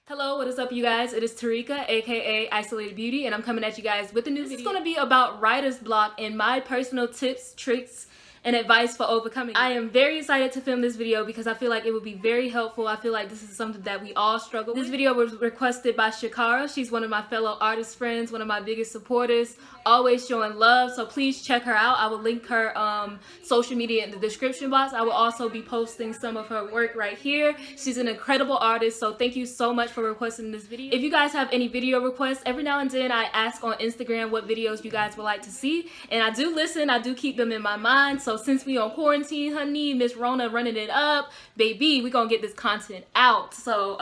Hello, what is up you guys? It is Tarika, aka Isolated Beauty, and I'm coming at you guys with a new video. This is going to be about writer's block and my personal tips, tricks, and advice for overcoming it. I am very excited to film this video because I feel like it would be very helpful. I feel like this is something that we all struggle with. This video was requested by Shakara. She's one of my fellow artist friends, one of my biggest supporters, always showing love, so please check her out. I will link her social media in the description box. I will also be posting some of her work right here. She's an incredible artist, so thank you so much for requesting this video. If you guys have any video requests, every now and then I ask on Instagram what videos you guys would like to see, and I do listen, I do keep them in my mind. So since we on quarantine, honey, Miss Rona running it up, baby, we gonna get this content out. So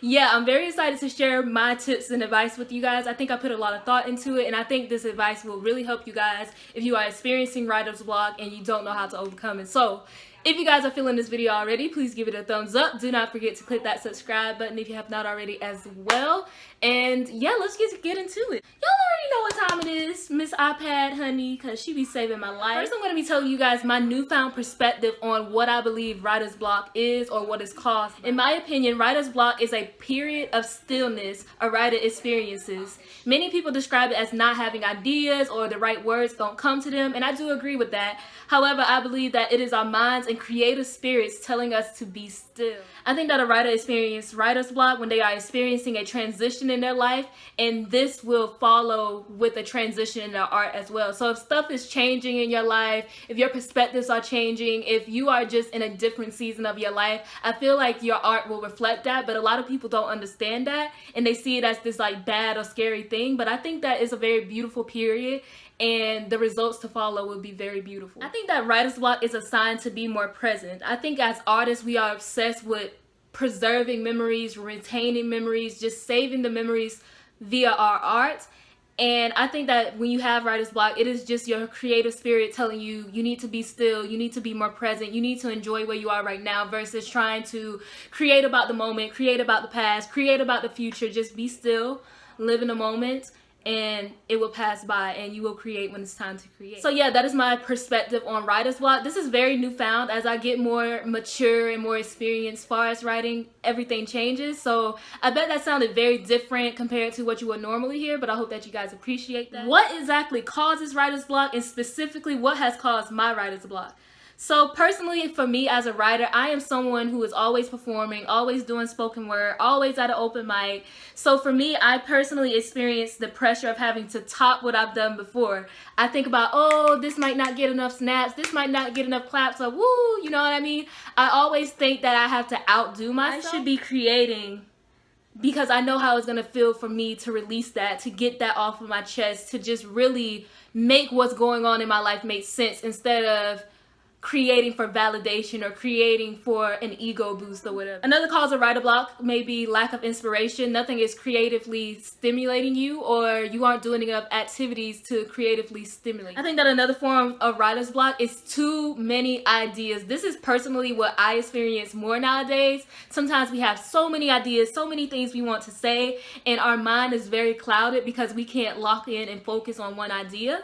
yeah, I'm very excited to share my tips and advice with you guys. I think I put a lot of thought into it, and I think this advice will really help you guys if you are experiencing writer's block and you don't know how to overcome it. So if you guys are feeling this video already, please give it a thumbs up. Do not forget to click that subscribe button if you have not already as well. And yeah, let's get into it. Y'all already know what time it is, Miss iPad honey, because she be saving my life. First, I'm going to be telling you guys my newfound perspective on what I believe writer's block is, or what it's caused. In my opinion, writer's block is a period of stillness a writer experiences. Many people describe it as not having ideas or the right words don't come to them, and I do agree with that. However, I believe that it is our minds and creative spirits telling us to be still. I think that a writer experiences writer's block when they are experiencing a transition in their life, and this will follow with a transition in their art as well. So if stuff is changing in your life, if your perspectives are changing, if you are just in a different season of your life, I feel like your art will reflect that. But a lot of people don't understand that, and they see it as this like bad or scary thing. But I think that is a very beautiful period, and the results to follow will be very beautiful. I think that writer's block is a sign to be more present. I think as artists, we are obsessed with preserving memories, retaining memories, just saving the memories via our art. And I think that when you have writer's block, it is just your creative spirit telling you, you need to be still, you need to be more present, you need to enjoy where you are right now versus trying to create about the moment, create about the past, create about the future. Just be still, live in the moment, and it will pass by and you will create when it's time to create. So yeah, that is my perspective on writer's block. This is very newfound. As I get more mature and more experienced as far as writing, everything changes. So I bet that sounded very different compared to what you would normally hear, but I hope that you guys appreciate that. What exactly causes writer's block, and specifically what has caused my writer's block? So personally, for me as a writer, I am someone who is always performing, always doing spoken word, always at an open mic. So for me, I personally experience the pressure of having to top what I've done before. I think about, oh, this might not get enough snaps, this might not get enough claps, or woo, you know what I mean? I always think that I have to outdo myself. I should be creating because I know how it's going to feel for me to release that, to get that off of my chest, to just really make what's going on in my life make sense instead of creating for validation or creating for an ego boost or whatever. Another cause of writer block may be lack of inspiration. Nothing is creatively stimulating you, or you aren't doing enough activities to creatively stimulate. I think that another form of writer's block is too many ideas. This is personally what I experience more nowadays. Sometimes we have so many ideas, so many things we want to say, and our mind is very clouded because we can't lock in and focus on one idea.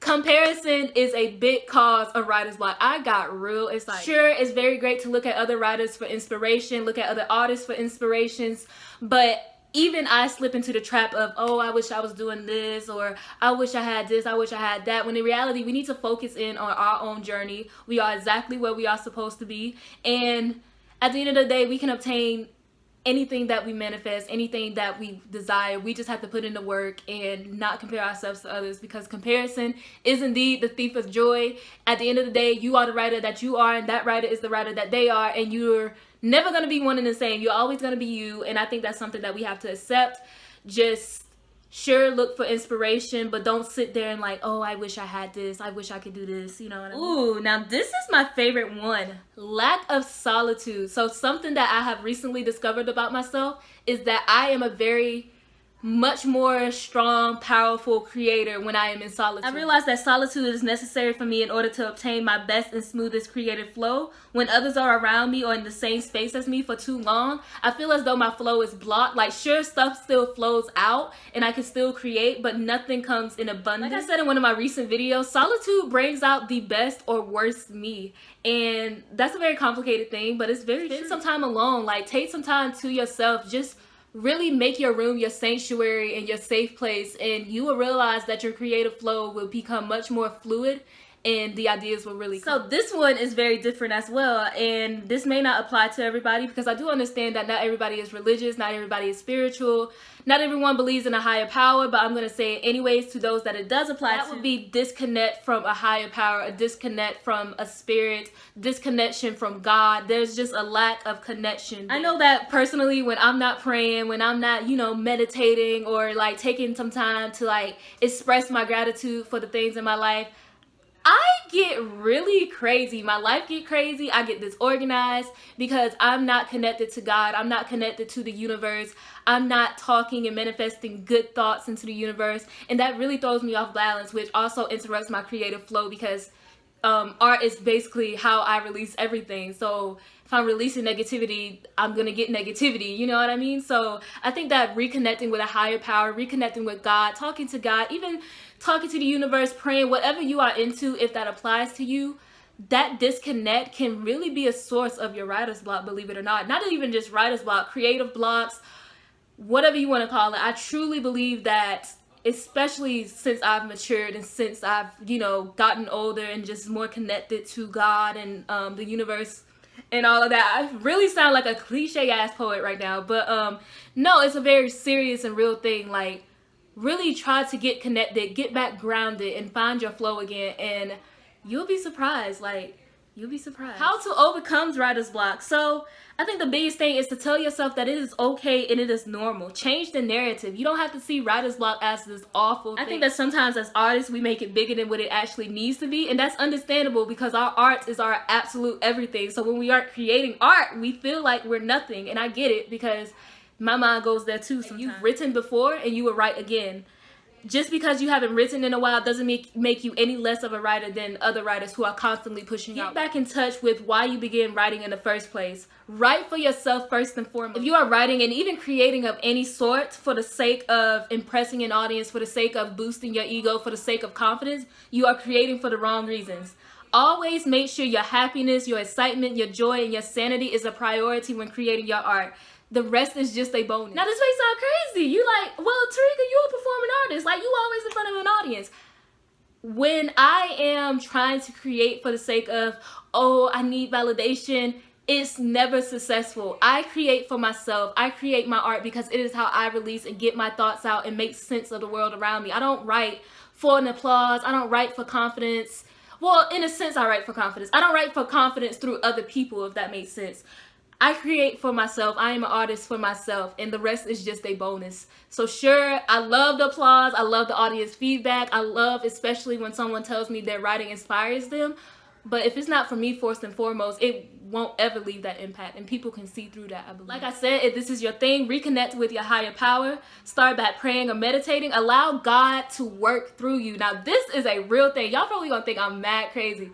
Comparison is a big cause of writer's block. I got real excited. Sure, it's very great to look at other writers for inspiration, look at other artists for inspirations, but even I slip into the trap of, oh, I wish I was doing this, or I wish I had this, I wish I had that, when in reality, we need to focus in on our own journey. We are exactly where we are supposed to be, and at the end of the day, we can obtain anything that we manifest, anything that we desire. We just have to put in the work and not compare ourselves to others, because comparison is indeed the thief of joy. At the end of the day, you are the writer that you are, and that writer is the writer that they are, and you're never going to be one and the same. You're always going to be you, and I think that's something that we have to accept. Just sure, look for inspiration, but don't sit there and like, oh, I wish I had this, I wish I could do this, you know what I mean? Ooh, now this is my favorite one. Lack of solitude. So something that I have recently discovered about myself is that I am a very much more strong, powerful creator when I am in solitude. I realize that solitude is necessary for me in order to obtain my best and smoothest creative flow. When others are around me or in the same space as me for too long, I feel as though my flow is blocked. Like, sure, stuff still flows out and I can still create, but nothing comes in abundance. Like I said in one of my recent videos, solitude brings out the best or worst me. And that's a very complicated thing, but it's very true. Spend some time alone. Like, take some time to yourself. Just really make your room your sanctuary and your safe place, and you will realize that your creative flow will become much more fluid and the ideas will really come. So this one is very different as well, and this may not apply to everybody because I do understand that not everybody is religious, not everybody is spiritual, not everyone believes in a higher power, but I'm going to say it anyways to those that it does apply to. That would be disconnect from a higher power, a disconnect from a spirit, disconnection from God. There's just a lack of connection. I know that personally when I'm not praying, when I'm not, you know, meditating or like taking some time to like express my gratitude for the things in my life, I get really crazy. My life get crazy. I get disorganized because I'm not connected to God. I'm not connected to the universe. I'm not talking and manifesting good thoughts into the universe. And that really throws me off balance, which also interrupts my creative flow because art is basically how I release everything. So if I'm releasing negativity, I'm going to get negativity. You know what I mean? So I think that reconnecting with a higher power, reconnecting with God, talking to God, even talking to the universe, praying, whatever you are into, if that applies to you, that disconnect can really be a source of your writer's block, believe it or not. Not even just writer's block, creative blocks, whatever you want to call it. I truly believe that, especially since I've matured and since I've, you know, gotten older and just more connected to God and the universe and all of that. I really sound like a cliche ass poet right now, but no, it's a very serious and real thing. Like, really try to get connected, get back grounded, and find your flow again, and you'll be surprised. Like, you'll be surprised. How to overcome writer's block. So I think the biggest thing is to tell yourself that it is okay and it is normal. Change the narrative. You don't have to see writer's block as this awful thing. I think that sometimes as artists we make it bigger than what it actually needs to be, and that's understandable because our art is our absolute everything. So when we are creating art, we feel like we're nothing, and I get it because my mind goes there too sometimes. You've written before and you will write again. Just because you haven't written in a while doesn't make you any less of a writer than other writers who are constantly pushing out. Get back in touch with why you began writing in the first place. Write for yourself first and foremost. If you are writing and even creating of any sort for the sake of impressing an audience, for the sake of boosting your ego, for the sake of confidence, you are creating for the wrong reasons. Always make sure your happiness, your excitement, your joy, and your sanity is a priority when creating your art. The rest is just a bonus. Now, this may sound crazy. You like, well, Tarika, you're a performing artist. Like, you always in front of an audience. When I am trying to create for the sake of, oh, I need validation, it's never successful. I create for myself. I create my art because it is how I release and get my thoughts out and make sense of the world around me. I don't write for an applause. I don't write for confidence. Well, in a sense, I write for confidence. I don't write for confidence through other people, if that makes sense. I create for myself. I am an artist for myself, and the rest is just a bonus. So sure, I love the applause. I love the audience feedback. I love especially when someone tells me their writing inspires them. But if it's not for me first and foremost, it won't ever leave that impact, and people can see through that, I believe. Like I said, if this is your thing, reconnect with your higher power. Start by praying or meditating. Allow God to work through you. Now, this is a real thing. Y'all probably gonna think I'm mad crazy.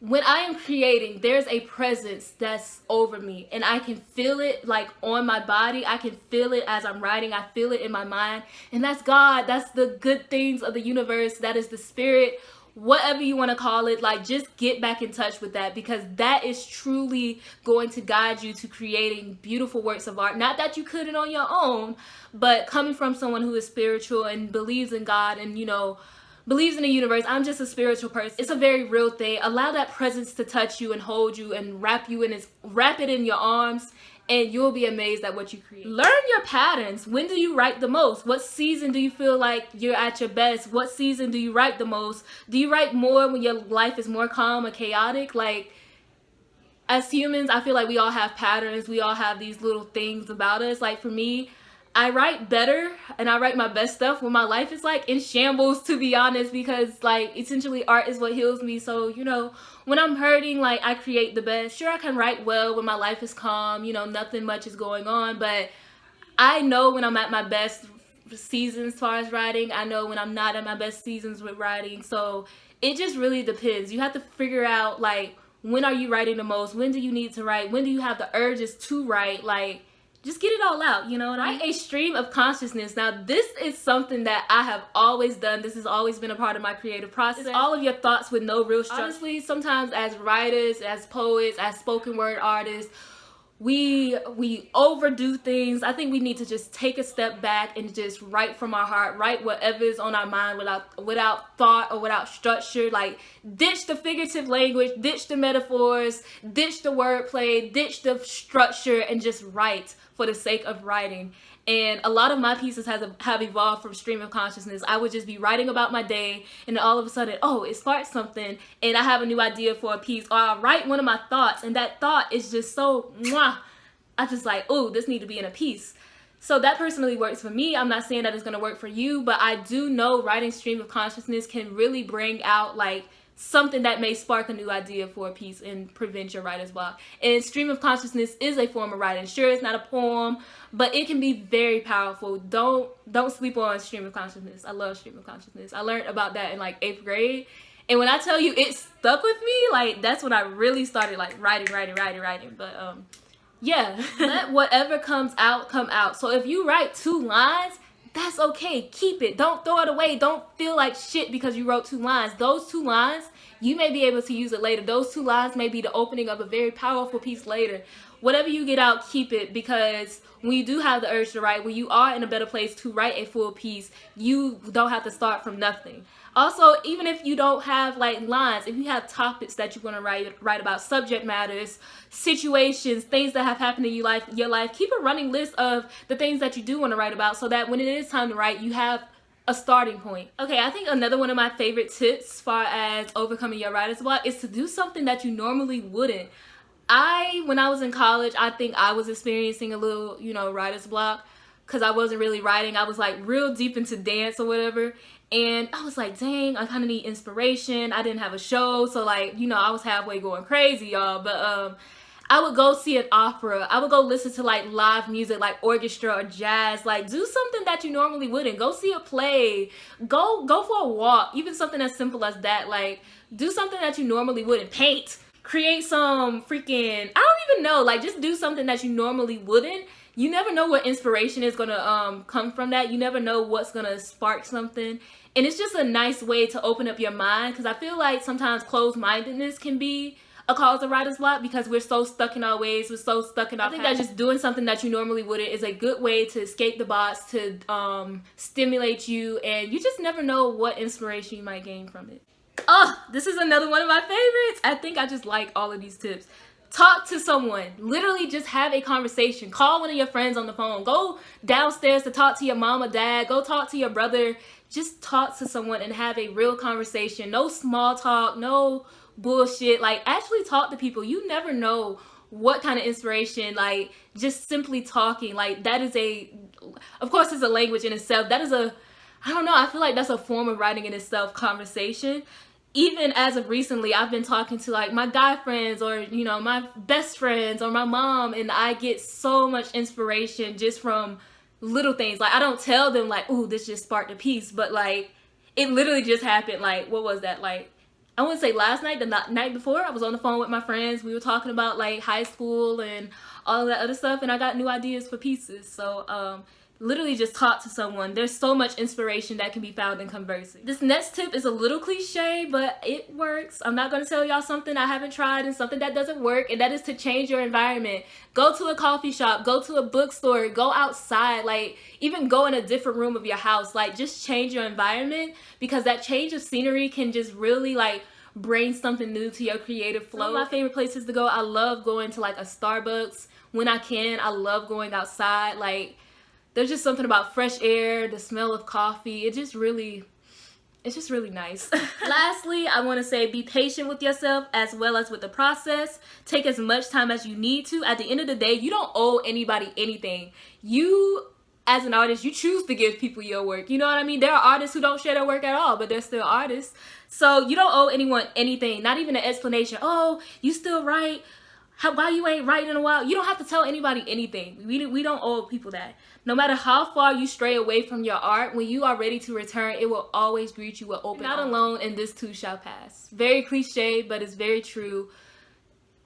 When I am creating, there's a presence that's over me, and I can feel it like on my body. I can feel it as I'm writing. I feel it in my mind, and that's God. That's the good things of the universe. That is the spirit, whatever you want to call it. Like, just get back in touch with that, because that is truly going to guide you to creating beautiful works of art. Not that you couldn't on your own, but coming from someone who is spiritual and believes in God and, you know, believes in the universe. I'm just a spiritual person. It's a very real thing. Allow that presence to touch you and hold you and wrap it in your arms, and you'll be amazed at what you create. Learn your patterns. When do you write the most? What season do you feel like you're at your best? What season do you write the most? Do you write more when your life is more calm or chaotic? Like, as humans, I feel like we all have patterns. We all have these little things about us. Like, for me, I write better and I write my best stuff when my life is like in shambles, to be honest, because like essentially art is what heals me. So, you know, when I'm hurting, like, I create the best. Sure, I can write well when my life is calm, you know, nothing much is going on, but I know when I'm at my best seasons as far as writing. I know when I'm not at my best seasons with writing. So it just really depends. You have to figure out, like, when are you writing the most? When do you need to write? When do you have the urges to write? Like, just get it all out, you know what I mean? Write a stream of consciousness. Now, this is something that I have always done. This has always been a part of my creative process. It's all of your thoughts with no real structure. Honestly, sometimes as writers, as poets, as spoken word artists, we overdo things. I think we need to just take a step back and just write from our heart, write whatever is on our mind without thought or without structure. Like, ditch the figurative language, ditch the metaphors, ditch the wordplay, ditch the structure, and just write for the sake of writing. And a lot of my pieces have evolved from stream of consciousness. I would just be writing about my day, and then all of a sudden, oh, it sparks something, and I have a new idea for a piece. Or I'll write one of my thoughts, and that thought is just so, mwah, I just like, oh, this need to be in a piece. So that personally works for me. I'm not saying that it's going to work for you, but I do know writing stream of consciousness can really bring out, like, something that may spark a new idea for a piece and prevent your writer's block. And stream of consciousness is a form of writing. Sure, it's not a poem, but it can be very powerful. Don't sleep on stream of consciousness. I love stream of consciousness. I learned about that in like 8th grade. And when I tell you it stuck with me, like, that's when I really started like writing. But yeah, let whatever comes out come out. So if you write 2 lines, that's okay. Keep it. Don't throw it away. Don't feel like shit because you wrote 2 lines. Those 2 lines, you may be able to use it later. Those 2 lines may be the opening of a very powerful piece later. Whatever you get out, keep it, because when you do have the urge to write, when you are in a better place to write a full piece, you don't have to start from nothing. Also, even if you don't have like lines, if you have topics that you want to write about, subject matters, situations, things that have happened in your life, keep a running list of the things that you do want to write about, so that when it is time to write, you have a starting point. Okay, I think another one of my favorite tips as far as overcoming your writer's block is to do something that you normally wouldn't. When I was in college, I think I was experiencing a little, writer's block, because I wasn't really writing. I was like real deep into dance or whatever. And I was like, dang, I kind of need inspiration. I didn't have a show. So like, I was halfway going crazy, y'all. But I would go see an opera. I would go listen to like live music, like orchestra or jazz. Like, do something that you normally wouldn't. Go see a play. Go for a walk. Even something as simple as that. Like, do something that you normally wouldn't. Paint. Create some freaking, I don't even know. Like, just do something that you normally wouldn't. You never know what inspiration is gonna come from that. You never know what's gonna spark something. And it's just a nice way to open up your mind, because I feel like sometimes closed-mindedness can be a cause of writer's block, because we're so stuck in our ways, we're so stuck in our past. I think that just doing something that you normally wouldn't is a good way to escape the box, to stimulate you, and you just never know what inspiration you might gain from it. Oh, this is another one of my favorites. I think I just like all of these tips. Talk to someone. Literally just have a conversation. Call one of your friends on the phone. Go downstairs to talk to your mom or dad. Go talk to your brother. Just talk to someone and have a real conversation. No small talk, no bullshit. Like, actually talk to people. You never know what kind of inspiration, like, just simply talking. Like, that is of course it's a language in itself. That is I don't know, I feel like that's a form of writing in itself, conversation. Even as of recently, I've been talking to like my guy friends, or my best friends, or my mom, and I get so much inspiration just from little things. Like, I don't tell them like, "Ooh, this just sparked a piece," but like, it literally just happened. Like, what was that? Like, I wouldn't say last night, the night before, I was on the phone with my friends. We were talking about like high school and all of that other stuff, and I got new ideas for pieces. So literally just talk to someone. There's so much inspiration that can be found in conversing. This next tip is a little cliche, but it works. I'm not going to tell y'all something I haven't tried and something that doesn't work, and that is to change your environment. Go to a coffee shop, go to a bookstore, go outside, like even go in a different room of your house. Like, just change your environment, because that change of scenery can just really like bring something new to your creative flow. Some of my favorite places to go, I love going to like a Starbucks when I can. I love going outside. Like, there's just something about fresh air, the smell of coffee. It's just really nice. Lastly, I want to say be patient with yourself as well as with the process. Take as much time as you need to. At the end of the day, you don't owe anybody anything. You, as an artist, you choose to give people your work. You know what I mean? There are artists who don't share their work at all, but they're still artists. So you don't owe anyone anything, not even an explanation. Oh, you still write? why you ain't writing in a while? You don't have to tell anybody anything. We don't owe people that. No matter how far you stray away from your art, when you are ready to return, it will always greet you with open arms. Not alone, and this too shall pass. Very cliche, but it's very true.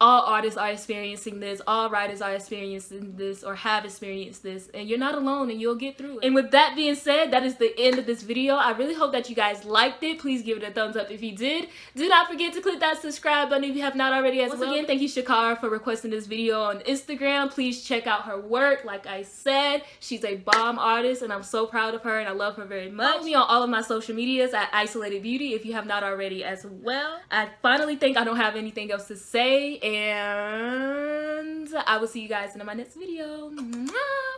All artists are experiencing this, all writers are experiencing this or have experienced this, and you're not alone and you'll get through it. And with that being said, that is the end of this video. I really hope that you guys liked it. Please give it a thumbs up if you did. Do not forget to click that subscribe button if you have not already as well. Once again, thank you Shakara for requesting this video on Instagram. Please check out her work. Like I said, she's a bomb artist and I'm so proud of her and I love her very much. Follow me on all of my social medias at Isolated Beauty if you have not already as well. I finally think I don't have anything else to say, and I will see you guys in my next video. Mwah!